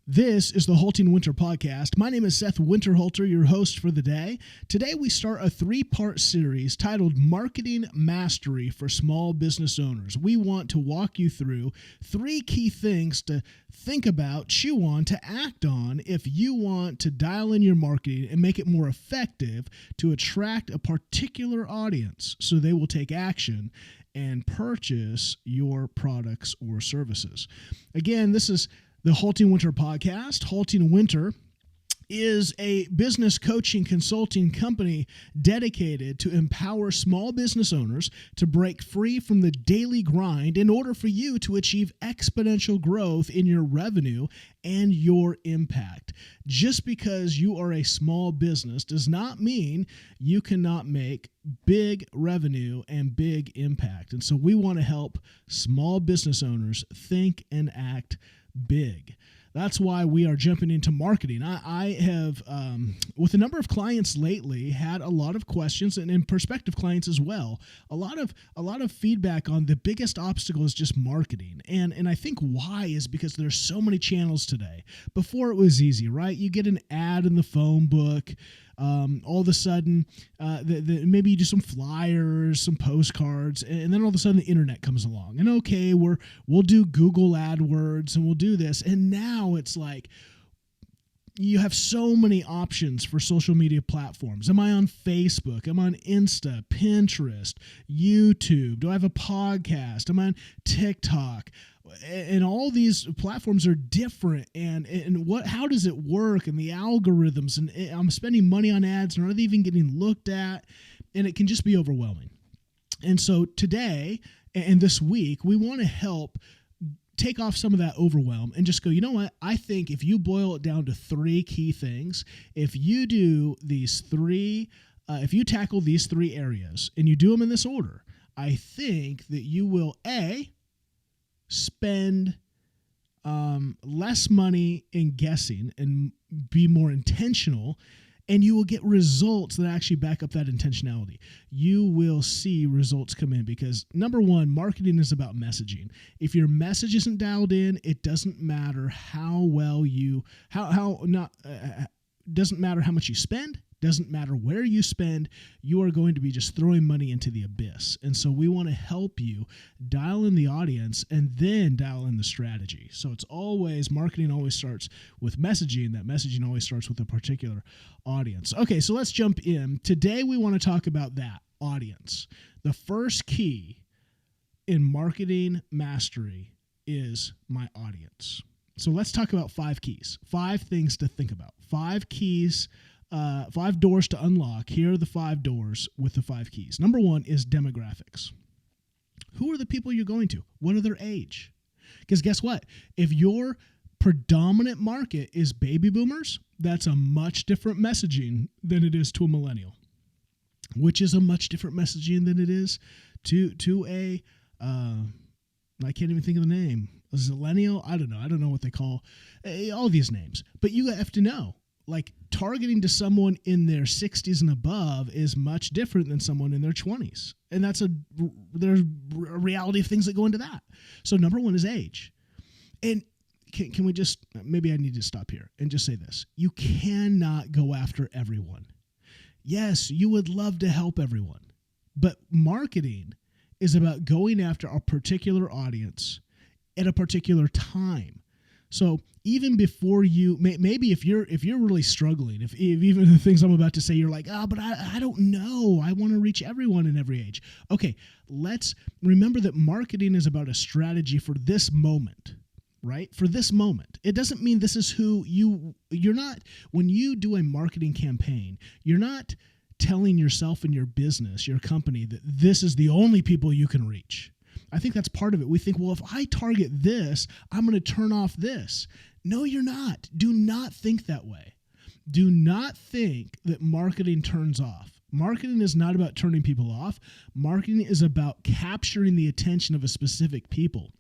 This is the HaltingWinter Podcast. My name is Seth Winterhalter, your host for the day. Today we start a three-part series titled Marketing Mastery for Small Business Owners. We want to walk you through three key things to think about, chew on, to act on if you want to dial in your marketing and make it more effective to attract a particular audience so they will take action and purchase your products or services. Again, this is the HaltingWinter Podcast. HaltingWinter is a business coaching consulting company dedicated to empower small business owners to break free from the daily grind in order for you to achieve exponential growth in your revenue and your impact. Just because you are a small business does not mean you cannot make big revenue and big impact. And so we want to help small business owners think and act big. That's why we are jumping into marketing. I have, with a number of clients lately, had a lot of questions, and prospective clients as well. A lot of feedback on the biggest obstacle is just marketing, and I think why is because there's so many channels today. Before it was easy, right? You get an ad in the phone book. All of a sudden, maybe you do some flyers, some postcards, and then all of a sudden the internet comes along. And okay, we'll do Google AdWords and we'll do this. And now it's like you have so many options for social media platforms. Am I on Facebook? Am I on Insta, Pinterest, YouTube? Do I have a podcast? Am I on TikTok? And all these platforms are different, and how does it work, and the algorithms, and I'm spending money on ads, and are they even getting looked at? And it can just be overwhelming. And so today and this week, we want to help take off some of that overwhelm and just go, you know what? I think if you boil it down to three key things, if you do these three, if you tackle these three areas and you do them in this order, I think that you will, spend less money in guessing and be more intentional, and you will get results that actually back up that intentionality. You will see results come in because, number one, marketing is about messaging. If your message isn't dialed in, it doesn't matter how well you, doesn't matter how much you spend, doesn't matter where you spend, you are going to be just throwing money into the abyss. And so we want to help you dial in the audience and then dial in the strategy. So it's always, marketing always starts with messaging. That messaging always starts with a particular audience. Okay, so let's jump in. Today we want to talk about that audience. The first key in marketing mastery is my audience. So let's talk about 5 keys, 5 things to think about, 5 keys, 5 doors to unlock. Here are the 5 doors with the 5 keys. Number 1 is demographics. Who are the people you're going to? What are their age? Because guess what? If your predominant market is baby boomers, that's a much different messaging than it is to a millennial, which is a much different messaging than it is to a, I can't even think of the name. A zillennial? I don't know. I don't know what they call all these names. But you have to know, like, targeting to someone in their 60s and above is much different than someone in their 20s. And there's a reality of things that go into that. So number 1 is age. And can we just, maybe I need to stop here and just say this. You cannot go after everyone. Yes, you would love to help everyone. But marketing is about going after a particular audience at a particular time. So even before you, maybe if you're really struggling, if even the things I'm about to say, you're like, but I don't know. I want to reach everyone in every age. Okay, let's remember that marketing is about a strategy for this moment, right? For this moment. It doesn't mean this is who you're not, when you do a marketing campaign, you're not telling yourself and your business, your company, that this is the only people you can reach. I think that's part of it. We think, well, if I target this, I'm going to turn off this. No, you're not. Do not think that way. Do not think that marketing turns off. Marketing is not about turning people off. Marketing is about capturing the attention of a specific people.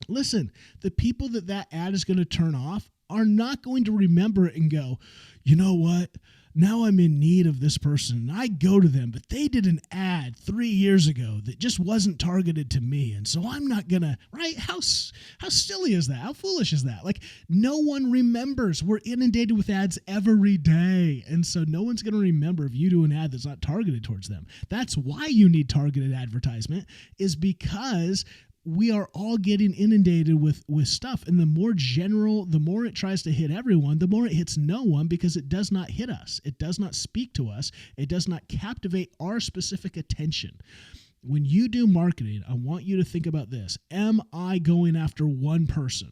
Listen, the people that ad is going to turn off are not going to remember it and go, you know what? now I'm in need of this person. And I go to them, but they did an ad 3 years ago that just wasn't targeted to me. And so I'm not going to, right? How silly is that? How foolish is that? Like, no one remembers. We're inundated with ads every day. And so no one's going to remember if you do an ad that's not targeted towards them. That's why you need targeted advertisement, is because we are all getting inundated with stuff. And the more general, the more it tries to hit everyone, the more it hits no one, because it does not hit us. It does not speak to us. It does not captivate our specific attention. When you do marketing, I want you to think about this. Am I going after one person?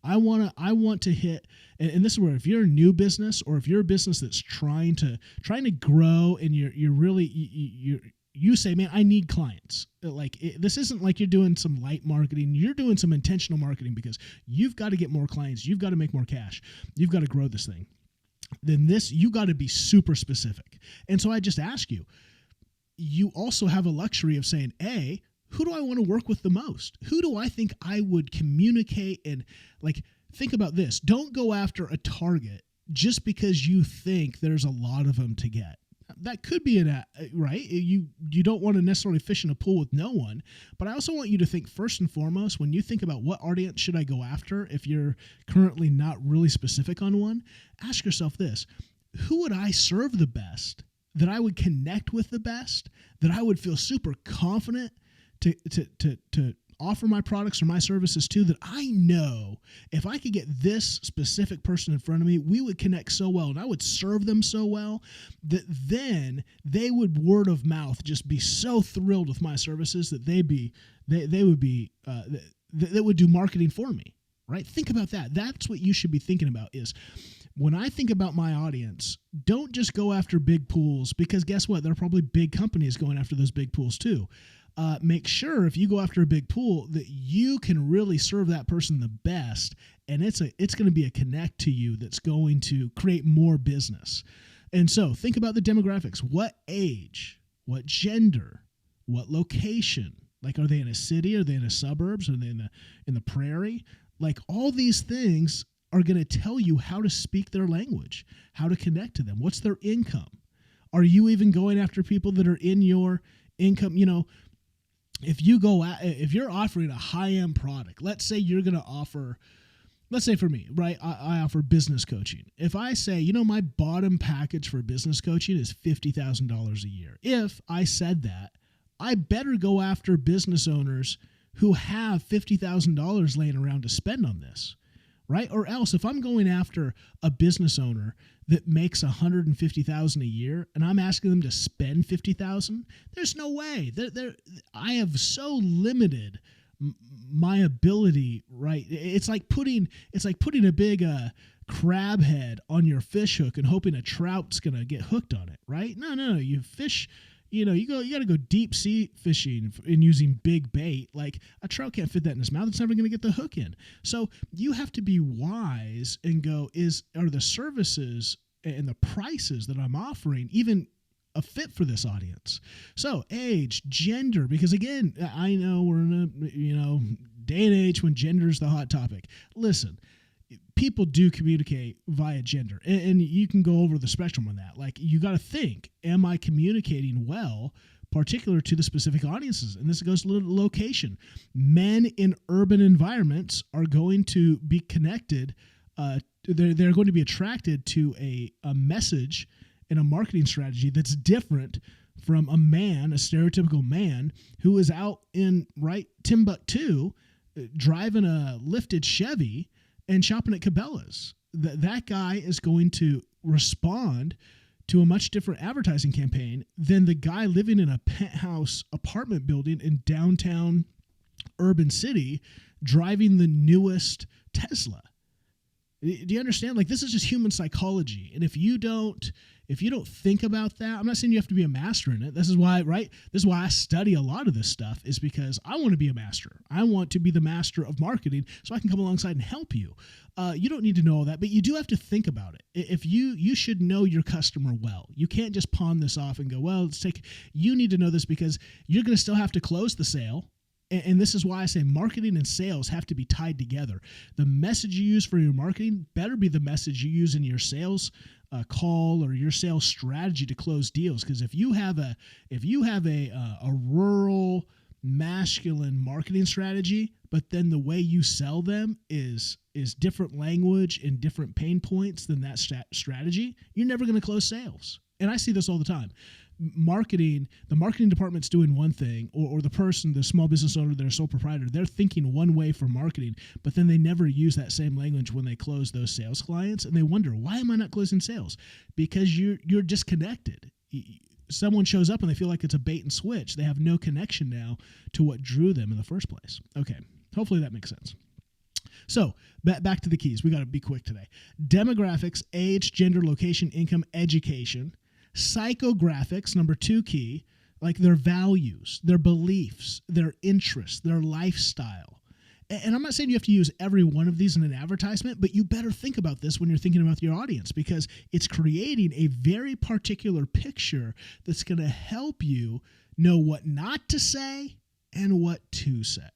I want to hit, and this is where, if you're a new business, or if you're a business that's trying to grow, and you say, man, I need clients. This isn't like you're doing some light marketing. You're doing some intentional marketing, because you've got to get more clients. You've got to make more cash. You've got to grow this thing. Then you got to be super specific. And so I just ask you, you also have a luxury of saying, A, who do I want to work with the most? Who do I think I would communicate? And think about this. Don't go after a target just because you think there's a lot of them to get. That could be right. You don't want to necessarily fish in a pool with no one, but I also want you to think, first and foremost, when you think about what audience should I go after, if you're currently not really specific on one, ask yourself this: who would I serve the best, that I would connect with the best, that I would feel super confident to offer my products or my services to, that I know if I could get this specific person in front of me, we would connect so well, and I would serve them so well that then they would, word of mouth, just be so thrilled with my services that they would do marketing for me, right? Think about that. That's what you should be thinking about. Is when I think about my audience, don't just go after big pools, because guess what? There are probably big companies going after those big pools too. Make sure, if you go after a big pool, that you can really serve that person the best, and it's going to be a connect to you that's going to create more business. And so think about the demographics. What age, what gender, what location? Like, are they in a city? Are they in the suburbs? Are they in the prairie? Like, all these things are going to tell you how to speak their language, how to connect to them. What's their income? Are you even going after people that are in your income? If you're offering a high-end product, let's say you're going to offer, let's say for me, right, I offer business coaching. If I say, my bottom package for business coaching is $50,000 a year. If I said that, I better go after business owners who have $50,000 laying around to spend on this, right? Or else, if I'm going after a business owner that makes $150,000 a year and I'm asking them to spend $50,000, there's no way. I have so limited my ability, right? It's like putting a big crab head on your fish hook and hoping a trout's gonna get hooked on it, right? No. You fish. You got to go deep sea fishing and using big bait. Like, a trout can't fit that in his mouth. It's never going to get the hook in. So you have to be wise and go, are the services and the prices that I'm offering even a fit for this audience? So age, gender, because again, I know we're in a, day and age when gender is the hot topic. Listen, people do communicate via gender, and you can go over the spectrum on that. Like, you got to think, am I communicating well, particular to the specific audiences? And this goes to location. Men in urban environments are going to be connected. They're going to be attracted to a message and a marketing strategy that's different from a stereotypical man who is out in, right, Timbuktu driving a lifted Chevy and shopping at Cabela's. That guy is going to respond to a much different advertising campaign than the guy living in a penthouse apartment building in downtown urban city driving the newest Tesla. Do you understand? Like, this is just human psychology. And if you don't think about that, I'm not saying you have to be a master in it. This is why, right? This is why I study a lot of this stuff, is because I want to be a master. I want to be the master of marketing so I can come alongside and help you. You don't need to know all that, but you do have to think about it. If you should know your customer well. You can't just pawn this off and go, well, you need to know this because you're going to still have to close the sale. And this is why I say marketing and sales have to be tied together. The message you use for your marketing better be the message you use in your sales call or your sales strategy to close deals. Because if you have a rural masculine marketing strategy, but then the way you sell them is different language and different pain points than that strategy, you're never going to close sales. And I see this all the time. The marketing department's doing one thing, or the small business owner, their sole proprietor, they're thinking one way for marketing, but then they never use that same language when they close those sales clients, and they wonder, why am I not closing sales? Because you're disconnected. Someone shows up and they feel like it's a bait and switch. They have no connection now to what drew them in the first place. Okay, hopefully that makes sense. So back to the keys. We got to be quick today. Demographics, age, gender, location, income, education. Psychographics, number 2 key, like their values, their beliefs, their interests, their lifestyle. And I'm not saying you have to use every one of these in an advertisement, but you better think about this when you're thinking about your audience, because it's creating a very particular picture that's going to help you know what not to say and what to say.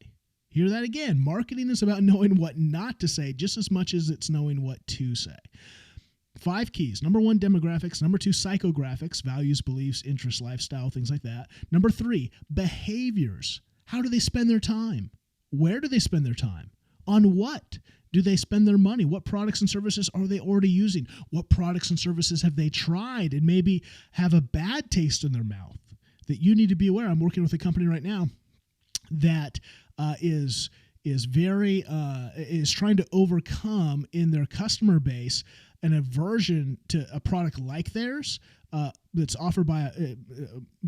Hear that again. Marketing is about knowing what not to say just as much as it's knowing what to say. 5 keys. Number 1, demographics. Number 2, psychographics, values, beliefs, interests, lifestyle, things like that. Number 3, behaviors. How do they spend their time? Where do they spend their time? On what do they spend their money? What products and services are they already using? What products and services have they tried and maybe have a bad taste in their mouth that you need to be aware? I'm working with a company right now that is trying to overcome in their customer base an aversion to a product like theirs that's offered by a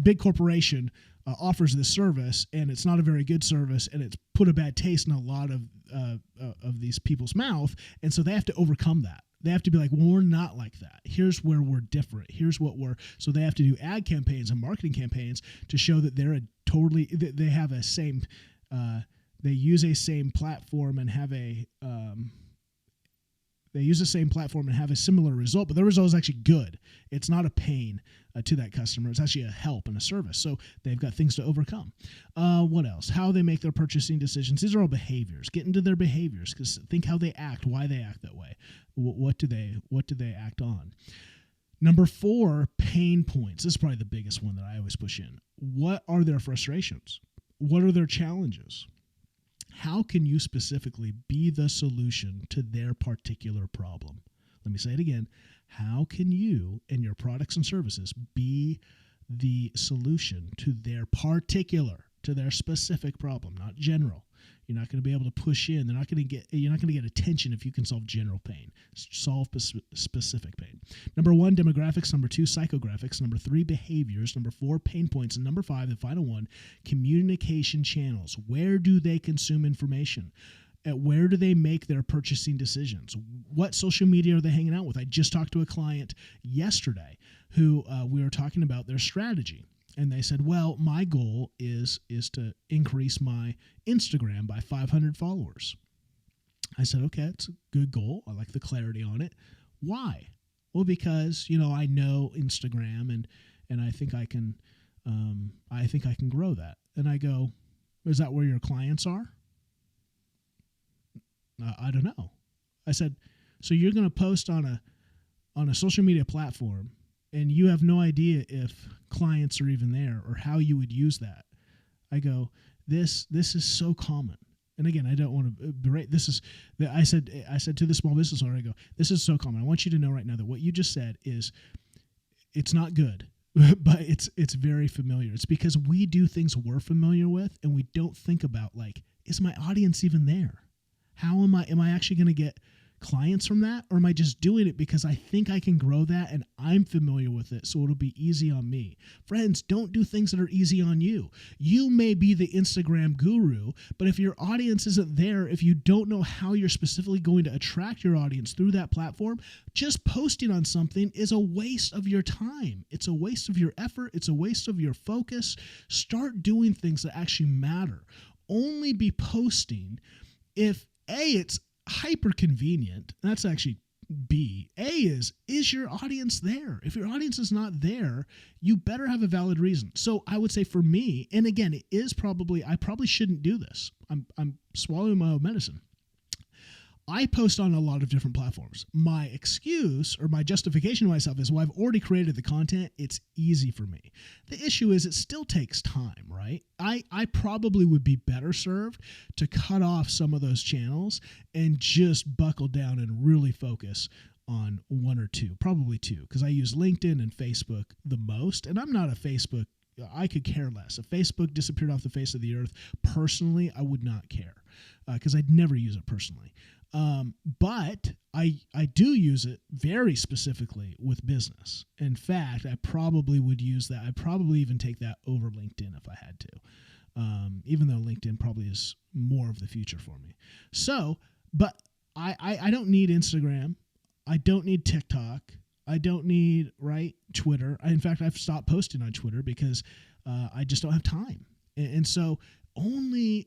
big corporation, offers this service, and it's not a very good service, and it's put a bad taste in a lot of these people's mouth, and so they have to overcome that. They have to be like, well, we're not like that. Here's where we're different. Here's what so they have to do ad campaigns and marketing campaigns to show that they have a same, they use a same platform and have they use the same platform and have a similar result, but the result is actually good. It's not a pain to that customer. It's actually a help and a service. So they've got things to overcome. What else? How they make their purchasing decisions. These are all behaviors. Get into their behaviors, because think how they act, why they act that way. What do they act on? Number 4, pain points. This is probably the biggest one that I always push in. What are their frustrations? What are their challenges? How can you specifically be the solution to their particular problem? Let me say it again. How can you and your products and services be the solution to their specific problem, not general? You're not going to be able to push in. You're not going to get attention if you can solve general pain. Solve specific pain. Number 1, demographics. Number 2, psychographics. Number 3, behaviors. Number 4, pain points. And number 5, the final one, communication channels. Where do they consume information? Where do they make their purchasing decisions? What social media are they hanging out with? I just talked to a client yesterday who we were talking about their strategy. And they said, well, my goal is to increase my Instagram by 500 followers. I said, okay, it's a good goal. I like the clarity on it. Why? Well, because, I know Instagram and I think I can grow that. And I go, is that where your clients are? I don't know. I said, so you're going to post on a social media platform and you have no idea if clients are even there or how you would use that. I go, this is so common. And again, I don't want to berate. I said to the small business owner, I go, this is so common. I want you to know right now that what you just said it's not good, but it's very familiar. It's because we do things we're familiar with and we don't think about, like, is my audience even there? How am I actually going to get clients from that, or am I just doing it because I think I can grow that and I'm familiar with it, so it'll be easy on me? Friends, don't do things that are easy on you. You may be the Instagram guru, but if your audience isn't there, if you don't know how you're specifically going to attract your audience through that platform, just posting on something is a waste of your time. It's a waste of your effort. It's a waste of your focus. Start doing things that actually matter. Only be posting if it's hyper convenient. That's actually B. A is your audience there? If your audience is not there, you better have a valid reason. So I would say for me, and again, I probably shouldn't do this. I'm swallowing my own medicine. I post on a lot of different platforms. My excuse or my justification to myself is, well, I've already created the content. It's easy for me. The issue is it still takes time, right? I probably would be better served to cut off some of those channels and just buckle down and really focus on one or two, probably two, because I use LinkedIn and Facebook the most. And I'm not a Facebook, I could care less. If Facebook disappeared off the face of the earth, personally, I would not care because I'd never use it personally. But I do use it very specifically with business. In fact, I probably would use that. I'd probably even take that over LinkedIn if I had to, even though LinkedIn probably is more of the future for me. So, but I don't need Instagram. I don't need TikTok. I don't need, Twitter. In fact, I've stopped posting on Twitter because I just don't have time. And so only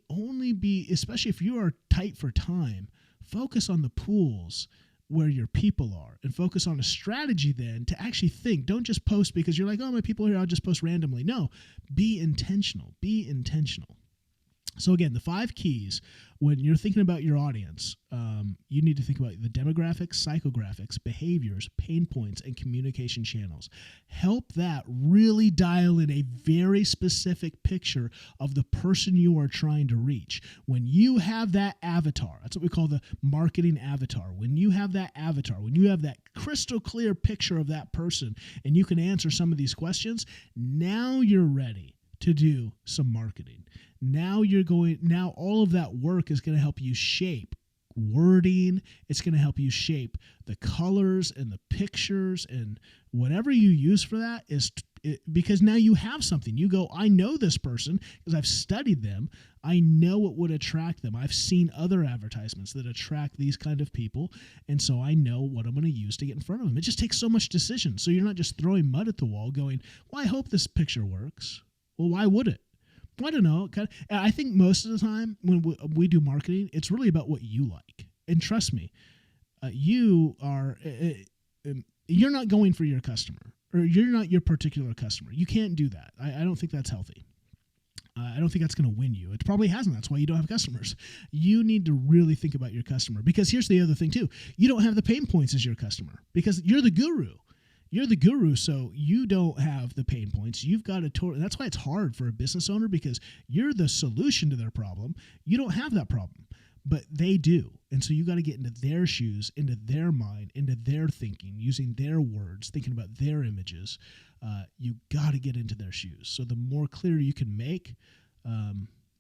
be, especially if you are tight for time, focus on the pools where your people are and focus on a strategy then to actually think. Don't just post because you're like, oh, my people are here, I'll just post randomly. No, be intentional. Be intentional. So again, the 5 keys when you're thinking about your audience, you need to think about the demographics, psychographics, behaviors, pain points, and communication channels. Help that really dial in a very specific picture of the person you are trying to reach. When you have that avatar, that's what we call the marketing avatar. When you have that avatar, when you have that crystal clear picture of that person and you can answer some of these questions, now you're ready to do some marketing. Now all of that work is going to help you shape wording. It's going to help you shape the colors and the pictures and whatever you use for that because now you have something. You go, I know this person because I've studied them. I know what would attract them. I've seen other advertisements that attract these kind of people. And so I know what I'm going to use to get in front of them. It just takes so much decision. So you're not just throwing mud at the wall going, well, I hope this picture works. Well, why would it? I don't know. I think most of the time when we do marketing, it's really about what you like. And trust me, you're not going for your customer or you're not your particular customer. You can't do that. I don't think that's healthy. I don't think that's going to win you. It probably hasn't. That's why you don't have customers. You need to really think about your customer because here's the other thing too. You don't have the pain points as your customer because you're the guru. You're the guru, so you don't have the pain points. You've got that's why it's hard for a business owner because you're the solution to their problem. You don't have that problem, but they do. And so you got to get into their shoes, into their mind, into their thinking, using their words, thinking about their images. You got to get into their shoes. So the more clear you can make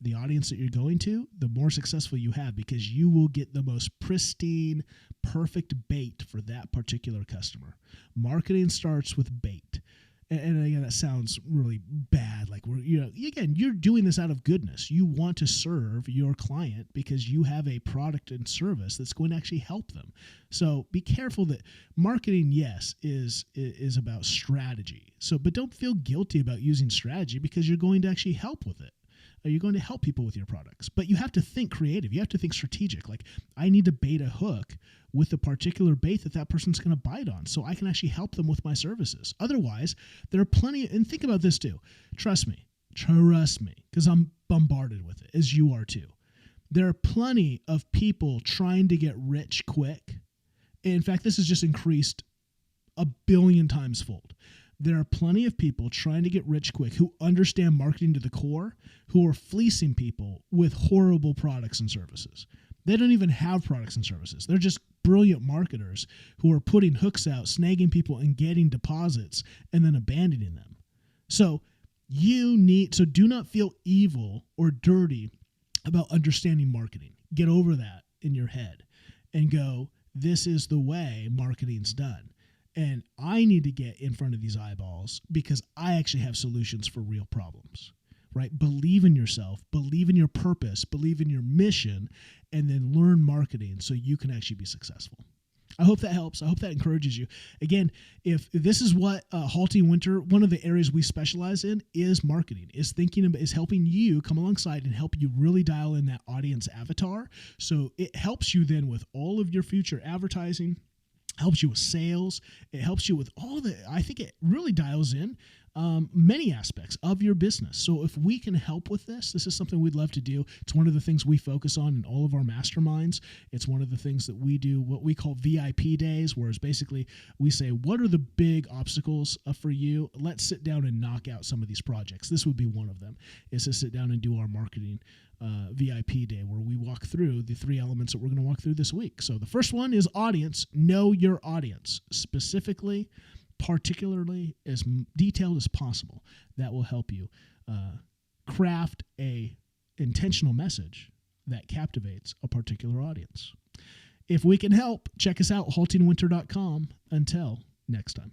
the audience that you're going to, the more successful you have because you will get the most pristine, perfect bait for that particular customer. Marketing starts with bait. And again, that sounds really bad. Like you're doing this out of goodness. You want to serve your client because you have a product and service that's going to actually help them. So be careful that marketing, yes, is about strategy. But don't feel guilty about using strategy because you're going to actually help with it. You're going to help people with your products, but you have to think creative. You have to think strategic. Like I need to bait a hook with a particular bait that person's going to bite on so I can actually help them with my services. Otherwise, there are plenty, and think about this too. Trust me, because I'm bombarded with it, as you are too. There are plenty of people trying to get rich quick. In fact, this has just increased 1 billion times fold. There are plenty of people trying to get rich quick who understand marketing to the core, who are fleecing people with horrible products and services. They don't even have products and services. They're just brilliant marketers who are putting hooks out, snagging people and getting deposits and then abandoning them. So do not feel evil or dirty about understanding marketing. Get over that in your head and go, this is the way marketing's done. And I need to get in front of these eyeballs because I actually have solutions for real problems, right? Believe in yourself, believe in your purpose, believe in your mission, and then learn marketing so you can actually be successful. I hope that helps. I hope that encourages you. Again, if this is what Halting Winter, one of the areas we specialize in is marketing, is helping you come alongside and help you really dial in that audience avatar. So it helps you then with all of your future advertising, helps you with sales. It helps you with I think it really dials in many aspects of your business. So if we can help with this is something we'd love to do. It's one of the things we focus on in all of our masterminds. It's one of the things that we do, what we call VIP days, whereas basically we say, what are the big obstacles for you? Let's sit down and knock out some of these projects. This would be one of them, is to sit down and do our marketing VIP day, where we walk through the 3 elements that we're going to walk through this week. So the first one is audience. Know your audience specifically, particularly as detailed as possible. That will help you craft a intentional message that captivates a particular audience. If we can help, check us out, HaltingWinter.com. Until next time.